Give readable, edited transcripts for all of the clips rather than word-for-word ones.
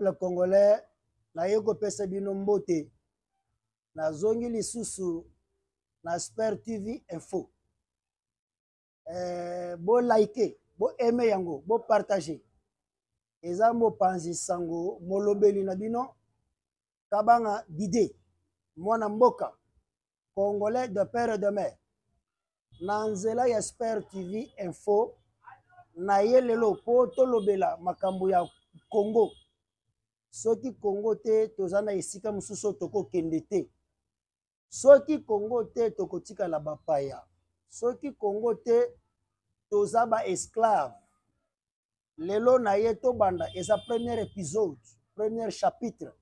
peuple congolais naye kopesa bino mbote nazongi lisusu na Sper TV info bo like bo aimer yango bo partager eza mopanzi sango molobeli na bino kabanga Didé mwana mboka congolais de père et de mère na nzela ya Sper TV info na ye lelo po tolobela makambo ya Congo. Soki Congo te tozana esika mususu tokokende te. Soki Congo te tokotika la bapaya. Soki Congo te tozaba esclave. Lelo na ye to banda eza premier épisode, premier chapitre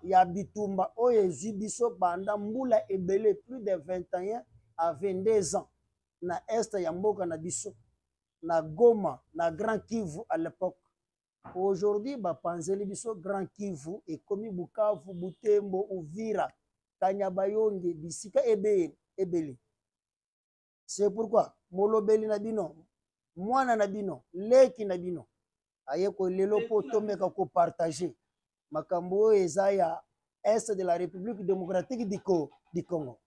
ya bitumba oyo ezwi biso banda mbula ebele plus de 21 à 22 ans na est ya mboka na biso na Goma na Grand Kivu à l'époque. Aujourd'hui bapanzeli biso Grand Kivu ekomi Bukavu, Butembo, Uvira, Kanyabayonge, bisika ebele. C'est pourquoi molobeli na bino mwana na bino leki na bino ayeko lelo po tomeka ko partager makambo eza ya est de la République démocratique du Congo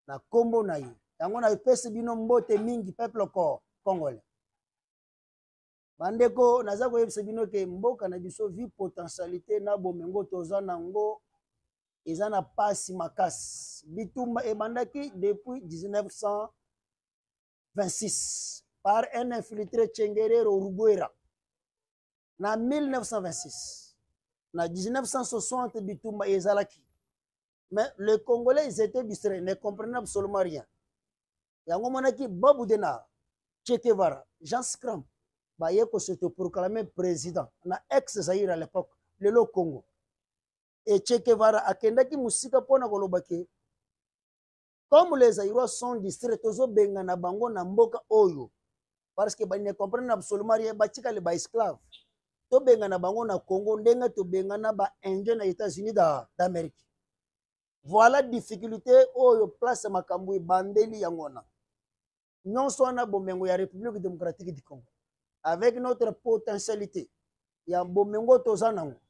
na kombo na yo yango na pese bino mbote mingi peuple congolais. Bandeko naza koyebisa bino ke mboka na biso vi potentialité na bomengo toza nango eza na pasi makasi bitumba ebandaki depuis 1926 par un infiltré Tchengerero Uruguera na 1926 na 1960 bitumba ezalaki mais les Congolais ils étaient distraits, ne comprenaient absolument rien. Yango monaki Bob Denard, Che Guevara, Jean Scram baye ko se proclamer président na ex-Zaïre à l'époque le Congo. Et Che Guevara akendaki musika pona kolobake comme les Zaïrois sont distraits tozo benga na bango na mboka oyo parce que ne comprennent absolument rien batika le ba esclave to benga na bango na Congo ndenga to benga na ba indien na États-Unis d'Amérique. Voilà difficulté oyo place makambo bandeli yangona nyonso na bomengo ya République démocratique du Congo avec notre potentialité ya bomengo tozanango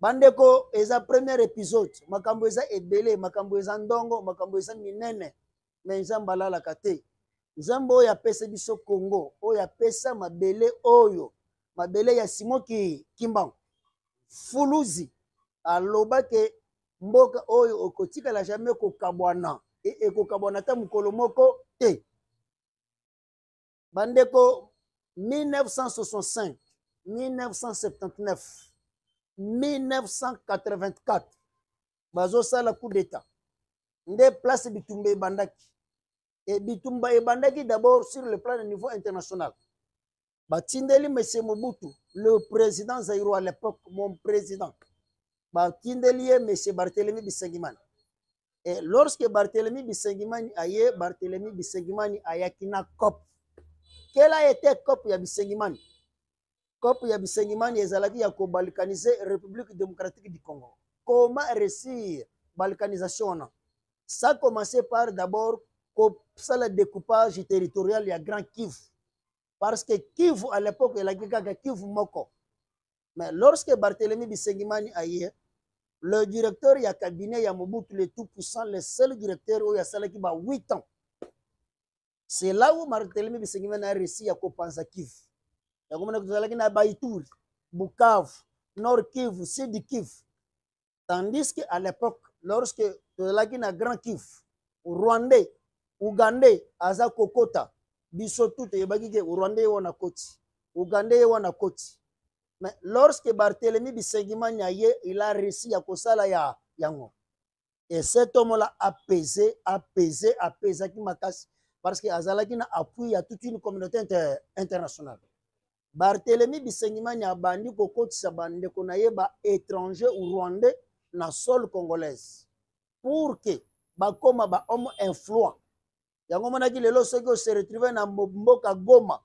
bandeko eza premier épisode makambo eza ebele makambo eza ndongo makambo eza minene mais nzamba lala kate nzambo oyo apesa biso Congo oyo apesa mabele oyo mabele ya Simoki Kimbangu fuluzi alobake mboka oyo okotika la jamais kokabwana ekokabwana ta mukolo moko te. Bandeko 1965 1979 1984 bazo sala coup d'état nde place bitumba ebandaki et bitumba ebandaki d'abord sur le plan de niveau international batindeli monsieur Mobutu le président zaïrois à l'époque mon président batindeli monsieur Barthélemy Bisengimani. Et lorsque Barthélemy Bisengimani aye Barthélemy Bisengimani ayaki na COP. Quelle a été COP ya Bisengimani? COP ya Bisengimani ezalaki ya ko balkaniser République démocratique du Congo. Comment réussir balkanisation? Ça a commencé par d'abord le découpage territorial ya Grand Kivu. Parce que Kivu à l'époque il a Kivu moko. Mais lorsque Barthélemy Bisengimani aye le directeur ya cabinet ya Mobutu le tout puissant le seul directeur où ya salaki ba 8 ans. C'est là où Barthélemy Bisengimani a réussi à compenser Kivu. Ya komona kuzalaki na Baïtouri, Bukavu, Nord Kivu, Sud Kivu. Tandis que à l'époque lorsque tozalaki na Grand Kivu, Rwandais, Ougandais, aza kokota, biso tout yebaki ke Rwandais wana koti, Ougandais wana koti. Mais lorsque Barthélemy Bisengimani aye, il a réussi à kosala ya yango. Et cet homme-là apaisé qui makas parce que azalaki na appui à toute une communauté internationale. Barthélemy Bisengimani a bandi kokotisa bandeko na ye ba étranger ou rwandais na sol congolaise pour que bakoma ba homme influent. Yango monaki lelo soki se retrouver na mboka Goma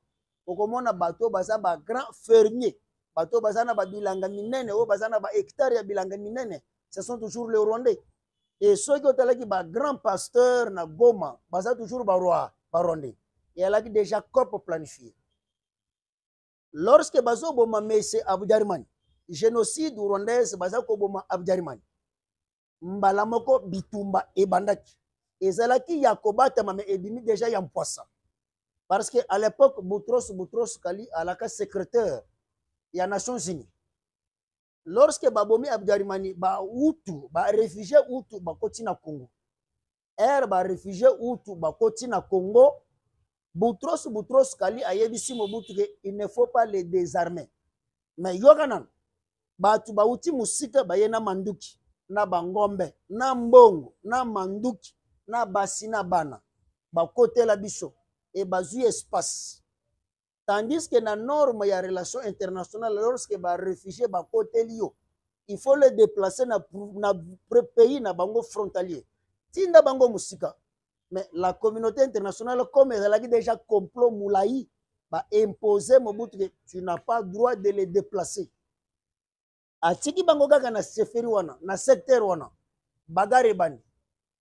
okomona bato baza ba grand fermier. Bato bazana ba bilanga minene o bazana ba hectare ya bilanga minene ce sont toujours les Rwandais et ceux qui ont ba grand pasteur na Goma baza toujours ba roi ba Rwandais et elle a déjà COP planifié Lorsque bazo boma mese Abdjarimani, génocide rwandaise baza ko boma Abdjarimani. Mbala moko bitumba ebandaki. Ezalaki ya kobatama me ebimi déjà ya mpoisa. Parce que à l'époque Boutros Kali alaka secrétaire ya Nations Unies. Lorsque babomi Abdjarimani ba Hutu, ba réfugié Hutu bakoti na Congo. Ba réfugié Hutu bakoti na Congo. Boutros Kali ayebisi Mobutu que il ne faut pas les désarmer. Mais yokanan batu bauti musika bayena manduki na bangombe na mbongo na manduki na basi na bana bakote la biso et bazui espace. Tandis que na norme ya relation internationale lorsque ba réfugié bakote lio il faut le déplacer na pays na bango frontalier tinda bango musika. Mais la communauté internationale comme elle a déjà complot moulaï va imposer Mobutu que tu n'as pas le droit de les déplacer. Atiki bango kaka na seferi wana na secteur wana bagare bandi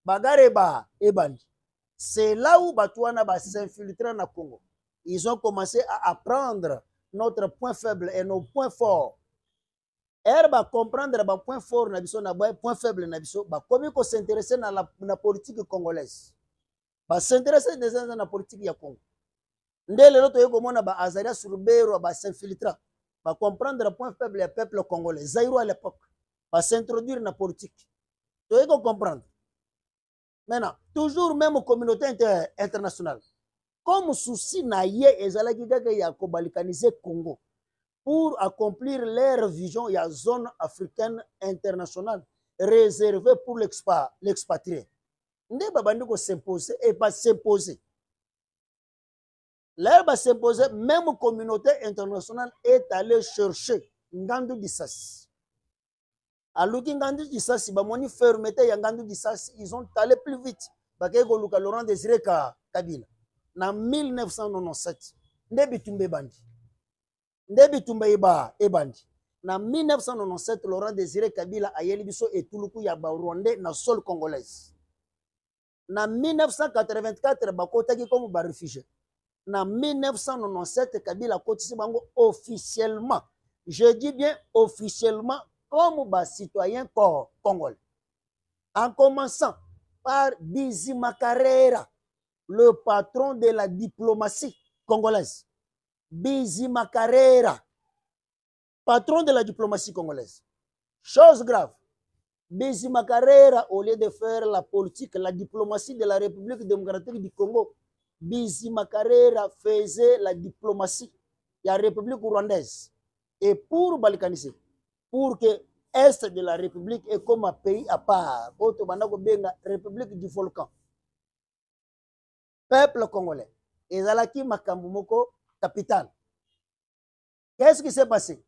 bagare ba ebandi. C'est là où Batouana va s'infiltrer na Congo. Ils ont commencé à apprendre notre point faible et nos points forts. Elle va comprendre les points forts na biso na point faible na biso ba comme ko s'intéresser na la politique congolaise. Ba s'intéresser déjà dans la politique ya Congo. Ndele loto yeko mona ba Azaria Surubero ba s'infiltrer. Va comprendre le point faible du peuple congolais. Zaïro à l'époque va s'introduire dans la politique. Tu veux comprendre. Maintenant, toujours même communauté internationale. Comme souci naïe ezalaki kaka ya kobalikaniser Congo pour accomplir leur vision ya zone africaine internationale réservée pour l'expatrié. Nde babandi ko s'imposer et pas s'imposer. Là, va s'imposer, même communauté internationale est allée chercher Ngandou Dissas. Alors que Ngandou Dissas, ils fermeté Ngandou Dissas, ils ont allé plus vite. Parce que Laurent Désiré Kabila. En 1997, Ndebitumbe Bandi. Ndebitumbe Ebandi. En 1997, Laurent Désiré Kabila a Yelibiso et Touloukou Yaba Rwandais dans le sol congolaise. En 1984, Bakota qui comme réfugié. En 1997, Kabila Kotisi Bango officiellement, je dis bien officiellement, comme citoyen congolais. En commençant par Bizi Makarera, le patron de la diplomatie congolaise. Bizi Makarera, patron de la diplomatie congolaise. Chose grave, Bizi Makarera, au lieu de faire la politique, la diplomatie de la République démocratique du Congo, Bizi Makarera faisait la diplomatie de la République rwandaise. Et pour balkaniser, pour que l'Est de la République est comme un pays à part, République du Volcan. Peuple congolais, Ezalaki Makambumoko, capitale. Qu'est-ce qui s'est passé?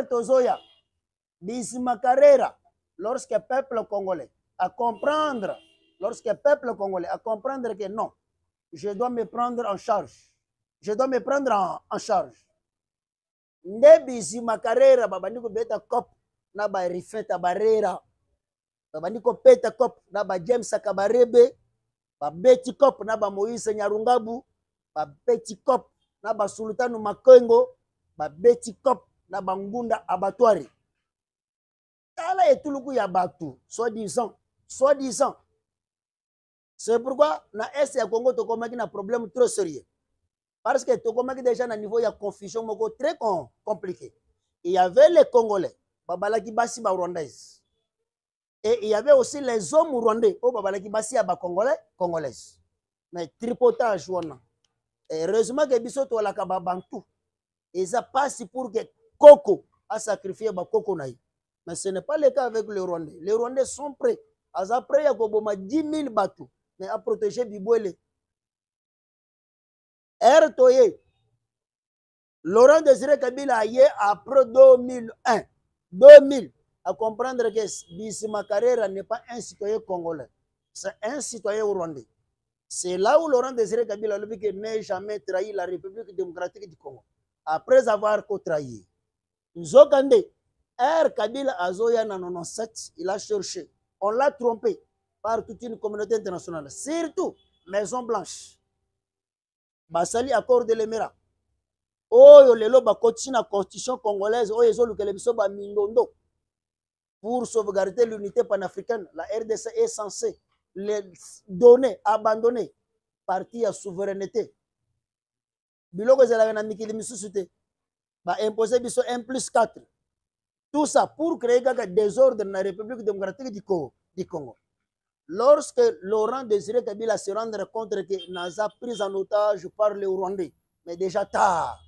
Tozoya, Bizi Makarera, lorsque le peuple congolais a comprendre, que non, je dois me prendre en charge. Je dois me prendre en charge. Ndebizi Makarera, babandiko beta kop, na ba rifeta barera. Babandiko peta kop, na ba James Kabarebe, ba beti kop, na ba Moïse Nyarungabu, ba beti kop, na ba Sultanu Makengo, ba beti kop, na ba Ngunda Abattoir. Tala etuluku ya batu, soi-disant. C'est pourquoi, dans l'Est du Congo, tu as un problème trop sérieux. Parce que tu as déjà un niveau de confusion très compliqué. Il y avait les Congolais, Babalaki Bassi Rwandais. Et il y avait aussi les hommes rwandais, Babalaki Bassi Congolais. Mais tripotage, et heureusement que Bissot ou la Kababantou, ils ont passé pour que Coco a sacrifié Coco Naï. Mais ce n'est pas le cas avec les Rwandais. Les Rwandais sont prêts. Après, il y a 10 000 bateaux. Mais à protéger Bibouele. Toye. Laurent Désiré Kabila a après 2001. 2000. À comprendre que Bizi Makarera n'est pas un citoyen congolais. C'est un citoyen rwandais. C'est là où Laurent Désiré Kabila a dit qu'il n'a jamais trahi la République démocratique du Congo. Après avoir trahi. Nzokande. Kabila Azoya en 97, il a cherché. On l'a trompé par toute une communauté internationale, surtout Maison Blanche. Basali accord de l'Émirat. oyo lelo bakoti na constitution congolaise oyo ezolukela biso bamindondo pour sauvegarder l'unité panafricaine. La RDC est censée les donner, abandonner partie à souveraineté. Biloko ezalaka na mikili misusu te ba imposer biso 1+4. Tout ça pour créer un désordre dans la République démocratique du Congo. Lorsque Laurent Désiré Kabila se rendre compte que Naza pris en otage par les Rwandais, mais déjà tard.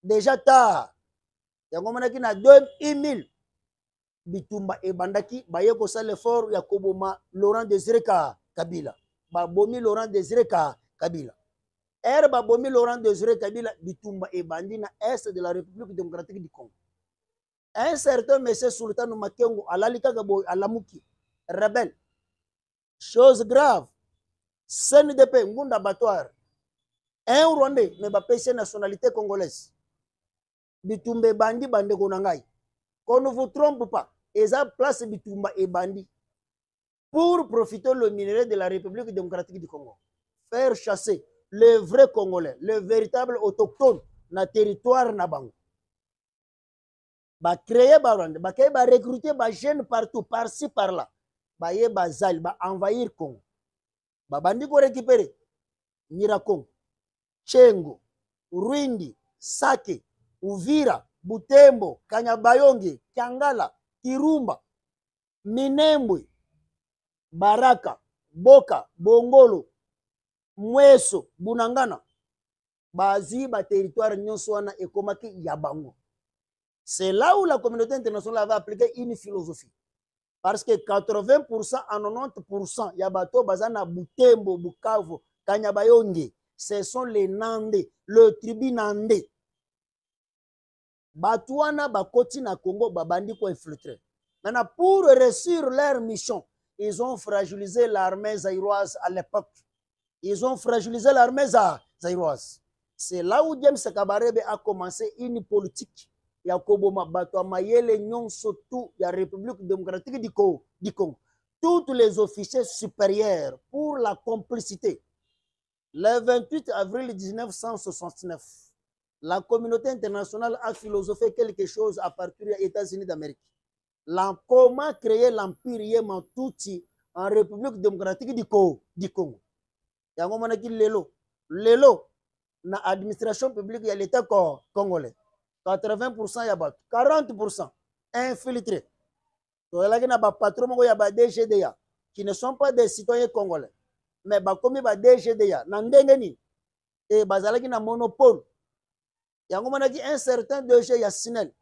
Déjà tard. Yango manaki na 2000 bitumba e bandaki baye ko sala l'effort ya koboma Laurent Désiré Kabila. Ba bomi Laurent Désiré Kabila. Babomi Laurent Désiré Kabila bitumba e bandi na est de la République démocratique du Congo. Un certain monsieur Sultan Makengo alalika gabo alamuki rebelle. Chose grave. CNDP ngunda battoir. Un Rwandais mais ba PC nationalité congolaise. Bitumba bandi bande konangai. Qu'on ne vous trompe pas. Eza place bitumba et bandi pour profiter le minerai de la République démocratique du Congo. Faire chasser le vrai Congolais, le véritable autochtone na territoire na bango. Ba créer ba Rwanda, ba créer ba recruter ba jeunes partout, par-ci par-là. Ba ye ba zal, ba envahir Congo. Ba bandi ko récupérer Nyirakongo, Chengo, Rwindi, Sake, Uvira, Butembo, Kanyabayonge, Kiangala, Kirumba, Minembwe, Baraka, Boka, Bongolo, Mweso, Bunangana, Bazi, ba territoire nyonswana et komaki yabango. C'est là où la communauté internationale va appliquer une philosophie. Parce que 80% à 90%, Yabato, Bazana, Butembo, Bukavu, Kanyabayonge, ce sont les Nandés, le tribu Nandé. Batouana, Bakoti na Congo, Babandi ko infiltré. Maintenant, pour réussir leur mission, ils ont fragilisé l'armée zaïroise à l'époque. Ils ont fragilisé l'armée zaïroise. C'est là où James Kabarebe a commencé une politique. Yakoboma Bato Mayele Nyon surtout la République démocratique du Congo. Tous les officiers supérieurs pour la complicité. Le 28 avril 1969, la communauté internationale a philosophé quelque chose à partir des États-Unis d'Amérique. Comment créer l'empire Yéman-Tutsi en République démocratique du Congo. Yango manaki lelo na administration publique ya l'État congolais. 80% ya bato, 40% infiltrés. Toyelaki na ba patron moko ya ba DGDA qui ne sont pas des citoyens congolais, mais ba komi ba DGDA na ndenge nini et bazalaki na monopole. Yango manaki un certain DG ya Sinel,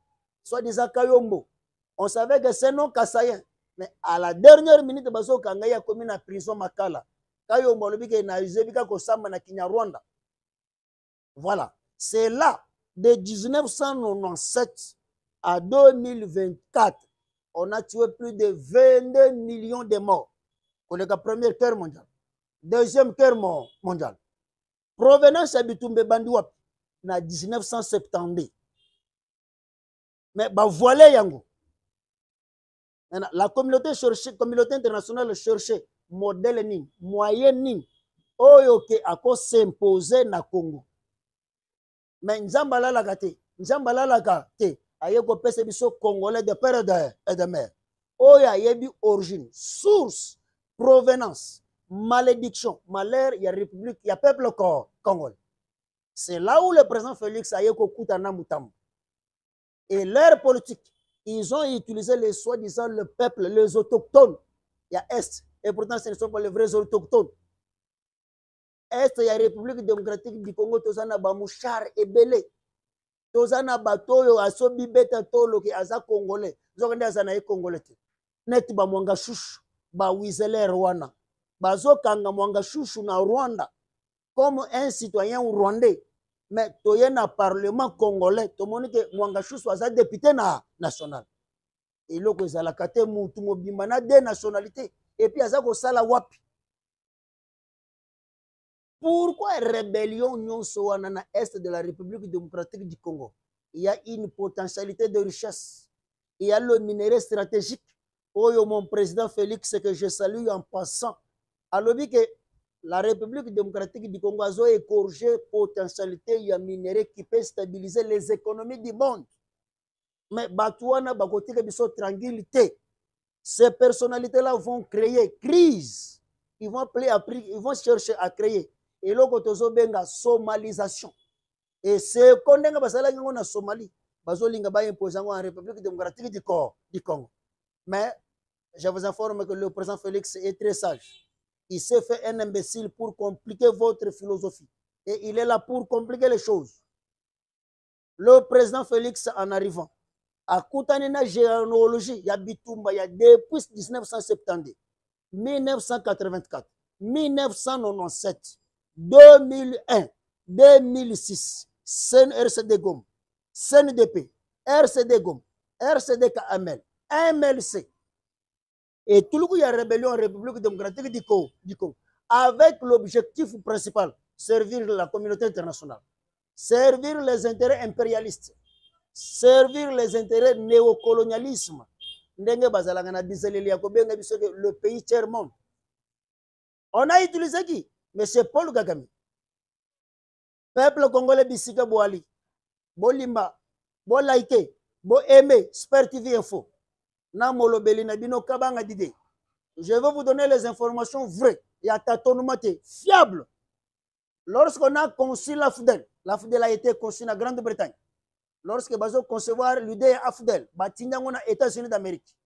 soit disant Kayombo. On savait que c'est non kassayen, mais à la dernière minute baso kanga ya komi na prison Makala. Kayombo lobi ke na uzebika ko samba na Kinyarwanda. Voilà, c'est là de 1997 à 2024, on a tué plus de 22 millions de morts. Pour la première guerre mondiale, deuxième guerre mondiale. Provenance à Bitumbe Bandiwap, na 1970. Mais bah voilà yango. La communauté internationale cherchait modèle ning, moyen ning, oyo ke ako s'imposer na Congo. Mais Nzambala la te, ayeko pese biso congolais de père et de mère. Oya yebi origine, source, provenance, malédiction, malheur, il y a république, il y a peuple congolais. C'est là où le président Félix ayeko kutana mutam. Et leur politique, ils ont utilisé les soi-disant le peuple, les autochtones. Il y a Est, et pourtant ce ne sont pas les vrais autochtones. Est ya République démocratique du Congo tozana ba mouchar ebele tozana batoyo asobi beta tolo ki aza congolais zokende azana e congolais net ba mwanga shushu ba wizeler wana bazokanga mwanga shushu na Rwanda comme un citoyen rwandais mais toye na parlement congolais tomoni ke mwanga shushu aza député national eloko ezalaka te mutu mobimba na de nationalité et puis aza ko sala wapi. Pourquoi rébellion nyonso na est de la République démocratique du Congo? Il y a une potentialité de richesse. Il y a le minerai stratégique. Oh, mon président Félix, que je salue en passant. Alors que la République démocratique du Congo a écorgé potentialité ya minerai qui peut stabiliser les économies du monde. Mais Batouana Bakotika Biso tranquillité. Ces personnalités-là vont créer crise. Ils vont chercher à créer. Et là, benga somalisation. Et c'est quand on a Somalie, bazolinga ba imposer en République démocratique du Congo. Mais je vous informe que le président Félix est très sage. Il s'est fait un imbécile pour compliquer votre philosophie. Et il est là pour compliquer les choses. Le président Félix, en arrivant, a coûté une généalogie, il y a Bitumba, il y a depuis 1970, 1984, 1997, 2001, 2006, RCD Gom, CNDP, RCD Gom, RCD KML, MLC. Et tout le coup, il y a rébellion en République démocratique du Congo, avec l'objectif principal, servir la communauté internationale, servir les intérêts impérialistes, servir les intérêts néocolonialisme. Le pays tiers-monde. On a utilisé qui? M. Paul Kagame. Peuple congolais bisika boali. Bolimba. Bo like. Bo aimé. Sper TV Info. Na molobeli na bino kabanga dide. Je vais vous donner les informations vraies. Il y a tâtonnement fiable. Lorsqu'on a conçu l'AFDEL a été conçu en Grande-Bretagne. Lorsque bazo concevoir l'idée AFDEL, batindango na États-Unis d'Amérique.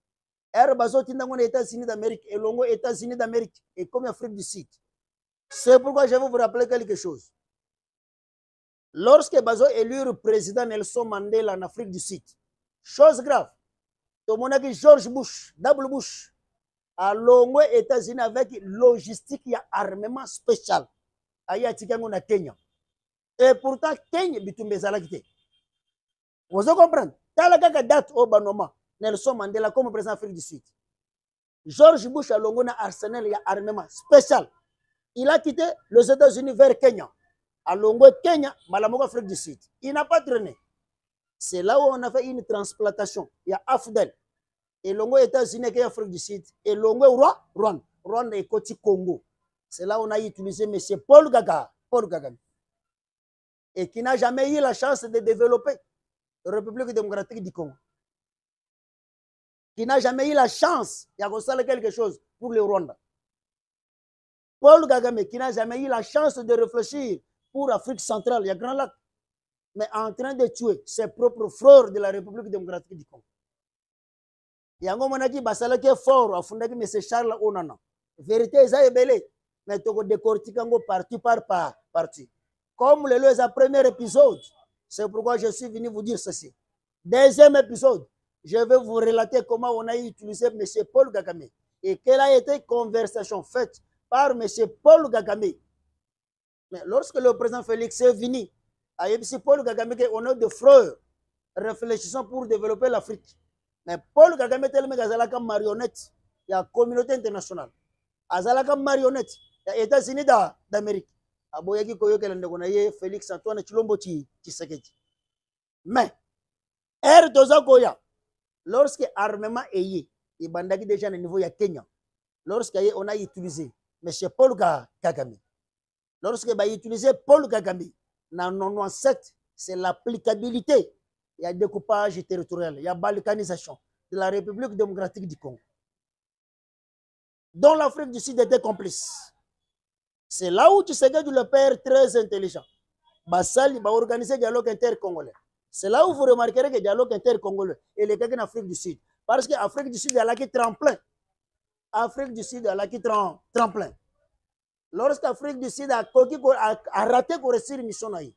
Bazo tindango na États-Unis d'Amérique et longo États-Unis d'Amérique et comme Afrique du Sud. C'est pourquoi je vais vous rappeler quelque chose. Lorsque bazo élire président Nelson Mandela en Afrique du Sud, chose grave, tout le monde a dit George Bush, W. Bush, à longo États-Unis avec logistique et armement spécial. Aya tikango na Kenya. Et pourtant Kenya bitumbe zalakite. Vous comprenez? Talaka date au Banoma, Nelson Mandela comme président d'Afrique du Sud. George Bush a longo na arsenal et armement spécial. Il a quitté les États-Unis vers Kenya. À longo Kenya, Malamogo Afrique du Sud. Il n'a pas traîné. C'est là où on a fait une transplantation. Il y a AFDEL. Et longo États-Unis et Afrique du Sud. Et longo Rwanda. Rwanda et Côte Congo. C'est là où on a utilisé M. Paul Kagame. Et qui n'a jamais eu la chance de développer la République démocratique du Congo. Qui n'a jamais eu la chance de quelque chose pour le Rwanda. Paul Kagame, qui n'a jamais eu la chance de réfléchir pour l'Afrique centrale, il y a Grand Lac, mais en train de tuer ses propres frères de la République démocratique du Congo. Il y a un moment qui est fort, à fond de M. Charles Onana. Vérité, c'est belé, mais tu as décortiqué parti par parti. Comme le premier épisode, c'est pourquoi je suis venu vous dire ceci. Deuxième épisode, je vais vous relater comment on a utilisé M. Paul Kagame et quelle a été la conversation faite par M. Paul Kagame. Mais lorsque le président Félix est venu, à M. Paul Kagame, on a de frères réfléchissant pour développer l'Afrique. Mais Paul Kagame est tellement comme marionnette, il y a la communauté internationale. Azalaka marionnette, il y a les États-Unis d'Amérique. Aboyaki koyoke lendekonaye Félix Antoine Chilombo Tshisekedi. Mais, lorsque l'armement est y, il bandaki déjà au niveau de Kenya. Lorsque on a utilisé M. Paul Kagame. Lorsque on a utilisé Paul Kagame, dans 97, c'est l'applicabilité. Il y a découpage territorial, il y a balkanisation de la République démocratique du Congo, dont l'Afrique du Sud était complice. C'est là où Tshisekedi, le père très intelligent, Bassali va organiser le dialogue intercongolais. C'est là où vous remarquerez que le dialogue intercongolais est le cas en Afrique du Sud. Parce que l'Afrique du Sud, elle a qui tremplin. L'Afrique du Sud, elle a qui tremplin. Lorsqu'Afrique du Sud a raté qu'on réussisse une mission, il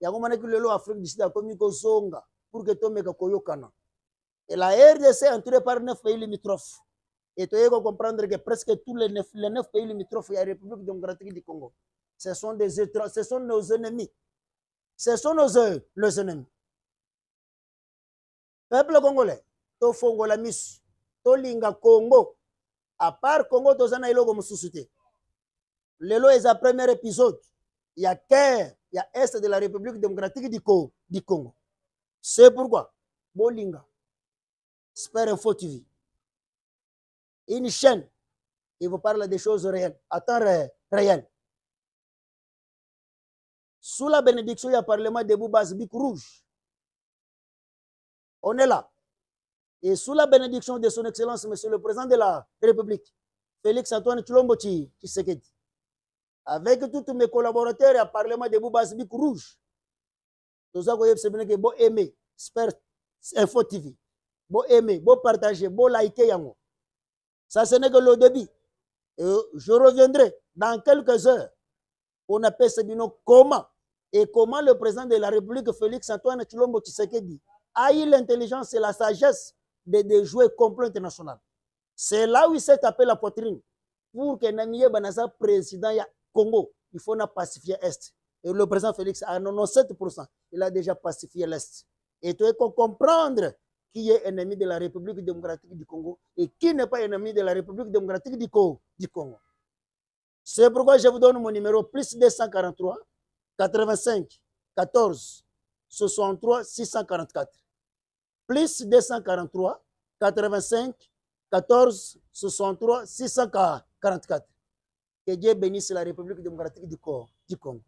y a l'Afrique du Sud a commis que zonga pour que tout le monde. Et la RDC est entourée par 9 pays limitrophes. Et tu dois comprendre que presque tous les 9 pays limitrophes de la République démocratique du Congo, ce sont nos ennemis. Ce sont nos ennemis. Peuple congolais, to fongo la miss, to linga Congo, à part Congo, to zana ilogo mususute. Lelo est le premier épisode. Il y a Caire, il y a Est de la République démocratique du Congo. C'est pourquoi, Bolinga, Sper Info TV, une chaîne, il vous parle des choses réelles, à temps réel. Sous la bénédiction, il y a Parlement debout, base bic rouge. On est là. Et sous la bénédiction de son Excellence, Monsieur le Président de la République, Félix Antoine Tshilombo Tshisekedi, avec tous mes collaborateurs, il y a Parlement debout, base bic rouge. Tout ça, vous savez que vous aimez, Spert Info TV, vous aimez, vous partagez, vous likez. Ça, ce n'est que le début. Je reviendrai dans quelques heures. On appelle ce nom comment et comment le président de la République, Félix Antoine Tshilombo Tshisekedi, a eu l'intelligence et la sagesse de jouer complot international. C'est là où il s'est tapé la poitrine pour que Namiye Banaza, président du Congo, il faut pacifier l'Est. Et le président Félix, à 97%, il a déjà pacifié l'Est. Et tu faut comprendre qui est ennemi de la République démocratique du Congo et qui n'est pas ennemi de la République démocratique du Congo. C'est pourquoi je vous donne mon numéro plus 243 85 14 63 644. Plus 243 85 14 63 644. Que Dieu bénisse la République démocratique du Congo.